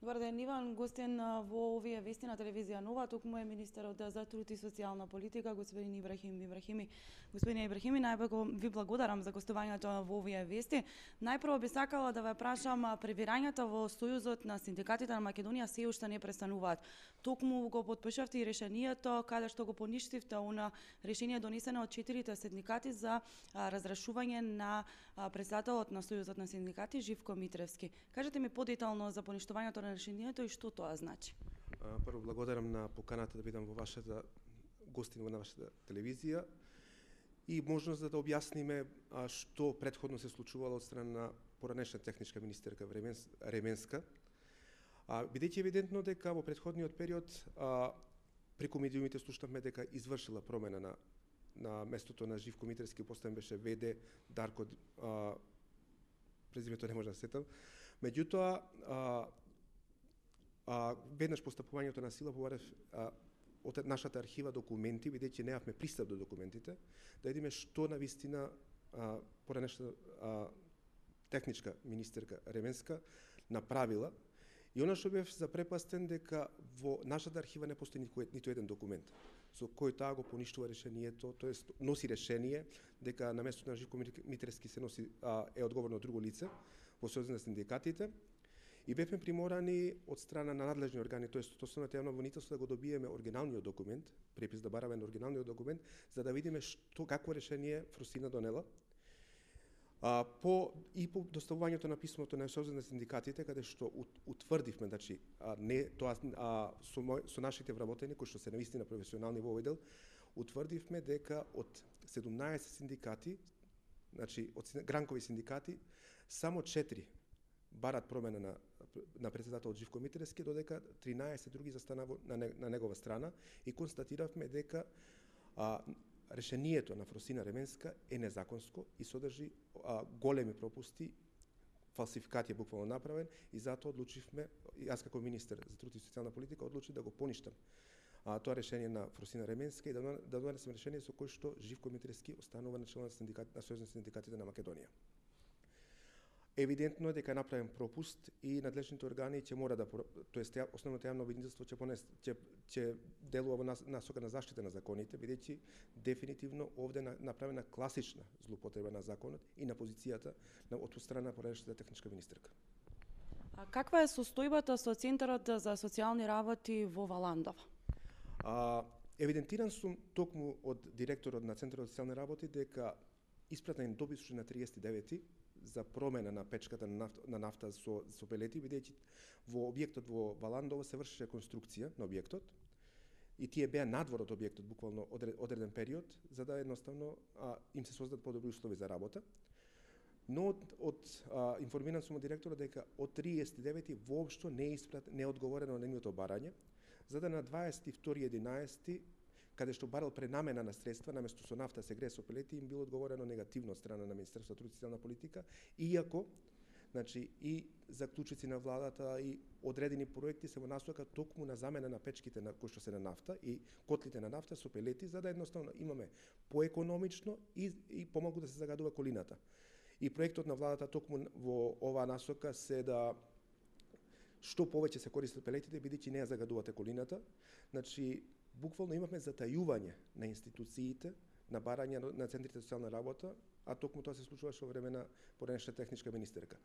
Добар ден, Иван, гостен во овие вести на телевизија Нова, токму е министерот за труд и социјална политика, господин Ибрахим Ибрахими. Господине Ибрахими, најбеко ви благодарам за гостувањето во овие вести. Најпрво би сакала да ве прашам, пребирањата во Сојузот на синдикатите на Македонија се уште не престануваат. Токму го потпишавте и решението каде што го поништивте она решение донесено од 4 синдикати за разрешување на председателот на Сојузот на синдикати Живко Митревски. Кажете ми подетално за поништувањето на решението и што тоа значи? Прво благодарам на поканата да бидам во вашата гостин на вашата телевизија и можност да објасниме што претходно се случувало од страна на поранешна техничка министерка Ременска. Бидејќи евидентно дека во претходниот период преку медиумите слушнавме дека извршила промена на местото на Живко Митревски, поставен беше ВД Дарко, презимето не може да сетам. Меѓутоа, веднаш постапувањето на сила побарав од нашата архива документи, бидејќи немавме пристап до документите, да видиме што на вистина поранешна техничка министерка Ременска направила. И она што бев запрепастен дека во нашата архива не постои ниту еден документ со кој таа го поништува решението, тоест носи решение дека на местото на Живко Митревски се носи е одговорно друго лице во Сојузот на синдикатите. И бевме приморани од страна на надлежни органи, тоест од Основното јавно обвинителство, да го добиеме оригиналниот документ, препис да бараме на оригиналниот документ, за да видиме какво решение Фросина донела. По доставувањето на писмото на Сојузот на синдикатите, каде што утврдивме, значи, со нашите вработени, кои што се навистина професионални во овој дел, утврдивме дека од 17 синдикати, значи од гранкови синдикати, само 4 барат промена на председателот Живко Митревски, додека 13 други застана на негова страна и констатиравме дека решението на Фросина Ременска е незаконско и содржи големи пропусти, фалсификација буквално направен, и затоа одлучивме, јас како министер за труд и социјална политика одлучив да го поништам тоа решение на Фросина Ременска и да донесем решение со кое што Живко Митревски останува на чело на Сојузот на синдикатите на Македонија. Евидентно е дека е направен пропуст и надлежните органи ќе мора да, тоест Основното јавно обвинителство ќе делува во насока на заштита на законите, бидејќи дефинитивно овде направена класична злоупотреба на законот и на позицијата од страна на поранешната техничка министерка. Каква е состојбата со Центарот за социјални работи во Валандов? Евидентиран сум токму од директорот на Центарот за социјални работи дека испратен допис на 39 за промена на печката на нафта со пелети, бидејќи во објектот во Валандово се вршеше конструкција на објектот и тие беа надвор од објектот буквално одреден период, за да едноставно им се создадат подобри услови за работа. Но информиран сум од директорот дека од 39 воопшто не е одговорено на нивното барање, за да на 22.11 каде што барал пренамена на средства, наместо со нафта се грее со пелети, им било одговорено негативно од страна на Министерството за труд и социјална политика, иако значи и заклучици на владата и одредени проекти се во насока токму на замена на печките на кои што се на нафта и котлите на нафта со пелети, за да едноставно имаме поекономично и помалку да се загадува колината. И проектот на владата токму во оваа насока се да што повеќе се користат пелетите, бидејќи не ја загадувате колината. Значи, буквално имавме затајување на институциите, на барање на центрите за социјална работа, а токму тоа се случуваше во време на поранешна техничка министерка.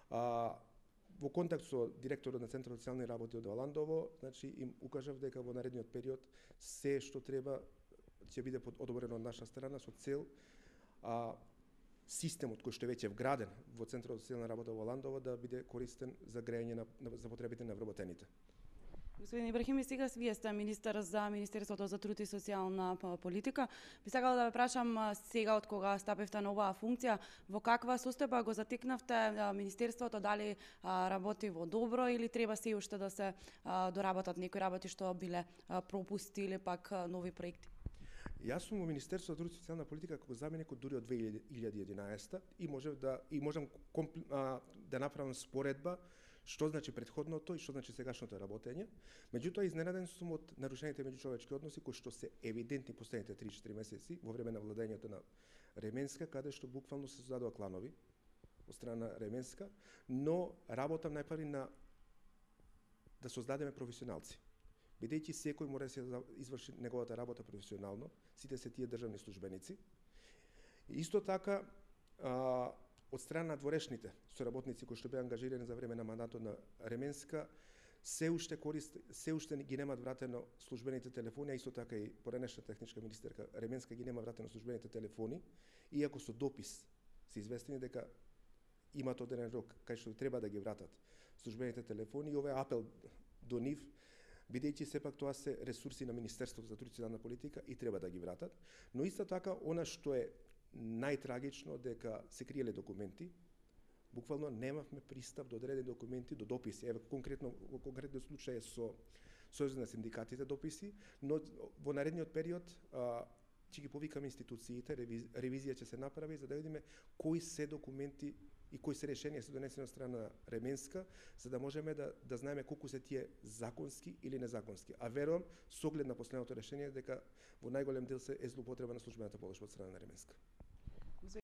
Во контакт со директорот на Центарот за социјални работи од Валандово, значи им укажав дека во наредниот период се што треба ќе биде одобрено од наша страна со цел системот кој што веќе е вграден во Центарот за социјална работа во Валандово да биде користен за грејење за потребите на вработените. Господин Ибрахими, сега вие сте министер за Министерството за труд и социјална политика. Би сакала да ве прашам сега од кога стапивте на оваа функција, во каква состојба го затекнавте Министерството, дали работи во добро или треба се уште да се доработат некои работи што биле пропусти или пак нови проекти? Јас сум во Министерството за труд и социјална политика како заменик од дури од 2011 и можам да направам споредба што значи претходното и што значи сегашното работење. Меѓутоа, изненаден сум од нарушените меѓучовечки односи кои што се евидентни последните 3-4 месеци во време на владењето на Ременска, каде што буквално се создадоа кланови од страна Ременска, но работам најпрви на да создадеме професионалци. Бидејќи секој мора да се изврши неговата работа професионално, сите се тие државни службеници. Исто така, од страна на дворешните соработници кои што беа ангажирани за време на мандатот на Ременска, се уште ги немаат вратено службените телефони, а исто така и поранешна техничка министерка Ременска ги нема вратено службените телефони, иако со допис се известени дека имаат одреден рок кај што треба да ги вратат службените телефони, и овој апел до нив, бидејќи сепак тоа се ресурси на Министерството за труд и социјална политика и треба да ги вратат, но исто така она што е најтрагично дека се криеле документи, буквално немавме пристап до одредени документи, до дописи. Еве конкретно случај е со Сојузот на синдикатите дописи, но во наредниот период ќе ги повикаме институциите, ревизија ќе се направи за да видиме кои се документи и кои се решенија се донесени од страна на Ременска, за да можеме да знаеме колку се тие законски или незаконски. А верувам, со оглед на последното решение, дека во најголем дел се е злоупотреба на службената положба од страна на Ременска.